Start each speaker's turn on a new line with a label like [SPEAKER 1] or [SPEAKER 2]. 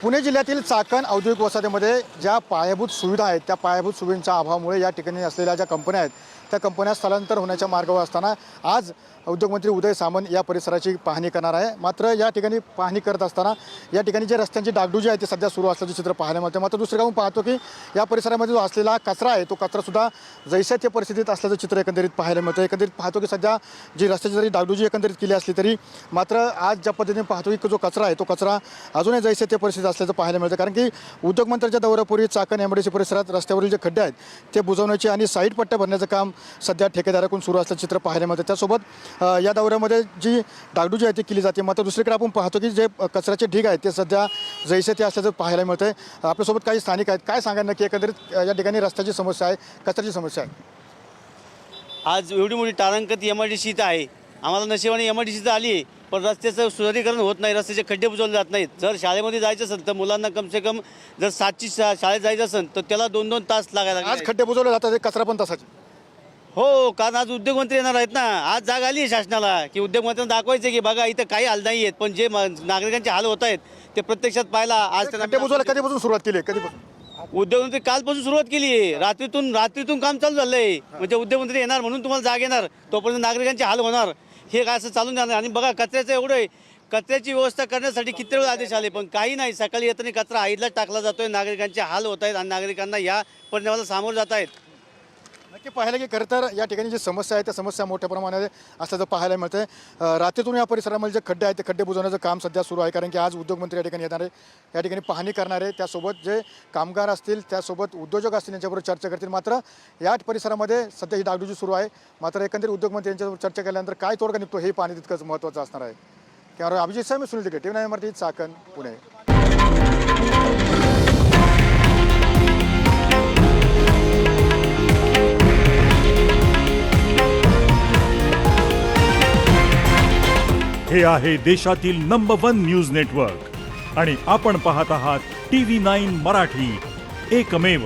[SPEAKER 1] पुणे जिल्ह्यातील चाकण औद्योगिक वसाहतीमध्ये ज्या पायाभूत सुविधा आहेत त्या पायाभूत सुविधांच्या अभावामुळे या ठिकाणी असलेल्या ज्या कंपन्या आहेत त्या कंपन्या स्थलांतर होण्याच्या मार्गावर असताना आज उद्योगमंत्री उदय सामंत या परिसराची पाहणी करणार आहे। मात्र या ठिकाणी पाहणी करत असताना या ठिकाणी जे रस्त्यांची डागडुजी आहे ते सध्या सुरू असल्याचे चित्र पाहायला मिळते। मात्र दुसरीकडे आपण पाहतो की या परिसरामध्ये जो असलेला कचरा आहे तो कचरासुद्धा जैसे ते परिस्थितीत असल्याचं चित्र एकंदरीत पाहायला मिळतं। एकंदरीत पाहतो की सध्या जी रस्त्याची जरी डागडुजी एकंदरीत केली असली तरी मात्र आज ज्या पद्धतीने पाहतो की जो कचरा आहे तो कचरा अजूनही जैसे ते परिस्थिती असल्याचं पाहायला मिळतं। कारण की उद्योगमंत्र्यांच्या दौऱ्यापूर्वी चाकण एमआयडीसी परिसरात रस्त्यावरील जे खड्डे आहेत ते बुजवण्याचे आणि साईड पट्ट्या भरण्याचं काम सध्या ठेकेदाराकडून सुरू असल्याचं चित्र पाहायला मिळतं। त्यासोबत या दौऱ्यामध्ये जी डागडुजी आहे ती केली जाते। मात्र दुसरीकडे आपण पाहतो की जे कचऱ्याचे ढीग आहेत ते सध्या जैसे ते असल्याचं पाहायला मिळतंय। आपल्यासोबत काही स्थानिक आहेत, काय सांगा नक्की एकंदरीत या ठिकाणी रस्त्याची समस्या आहे, कचऱ्याची समस्या आहे?
[SPEAKER 2] आज एवढी मोठी टाळंकत एमआयडीसी इथं आहे। आम्हाला नशिबाने एमआयडीसी इथं आली पण रस्त्याचं सुधारीकरण होत नाही, रस्त्याचे खड्डे बुजवले जात नाहीत। जर शाळेमध्ये जायचं असेल तर मुलांना कमसे कम जर 7ची शाळेत जायचं असेल तर त्याला 2-2 तास लागायला लागले।
[SPEAKER 1] आज खड्डे बुजवले जातात, कचरा पण तसाच।
[SPEAKER 2] हो, कारण आज उद्योगमंत्री येणार आहेत ना। आज जाग आली आहे शासनाला की उद्योगमंत्र्यांना दाखवायचं की बघा इथं काही हाल नाही आहेत, पण जे नागरिकांचे हाल होत आहेत ते प्रत्यक्षात पाहायला आज
[SPEAKER 1] खड्डे बुजवायला कधीपासून सुरुवात केली आहे? कधीपासून?
[SPEAKER 2] उद्योगमंत्री कालपासून सुरुवात केली आहे। रात्रीतून काम चालू झालंय। म्हणजे उद्योगमंत्री येणार म्हणून तुम्हाला जाग येणार, तोपर्यंत नागरिकांचे हाल होणार, हे काय असं चालून जाणार। आणि बघा कचऱ्याचं एवढं आहे, कचऱ्याची व्यवस्था करण्यासाठी किती वेळ आदेश आले पण काही नाही। सकाळी येताना कचरा आईदलाच टाकला जातोय, नागरिकांचे हाल होत आहेत आणि नागरिकांना या परिणामाला सामोरं जात आहेत।
[SPEAKER 1] नक्की पाहिलं की खरं तर या ठिकाणी जी समस्या आहे त्या समस्या मोठ्या प्रमाणात असल्याचं पाहायला मिळतं। रात्रीतून या परिसरामध्ये जे खड्डे आहेत ते खड्डे बुजवण्याचं काम सध्या सुरू आहे। कारण की आज उद्योगमंत्री या ठिकाणी येणार आहे, या ठिकाणी पाहणी करणार आहे, त्यासोबत जे कामगार असतील त्यासोबत उद्योजक असतील यांच्याबरोबर चर्चा करतील। मात्र या परिसरामध्ये सध्या ही डागडुजी सुरू आहे। मात्र एकंदरीत उद्योगमंत्री यांच्याबरोबर चर्चा केल्यानंतर काय तोडगा निघतो हे पाहणे तितकंच महत्त्वाचं असणार आहे। कॅमेरा अभिजित साहेब, सुनील तिके, टीव्ही 9 मराठी, चाकण, पुणे।
[SPEAKER 3] हे आहे देशातील नंबर 1 न्यूज नेटवर्क आणि आपण पाहत आहात टीव्ही 9 मराठी, एकमेव।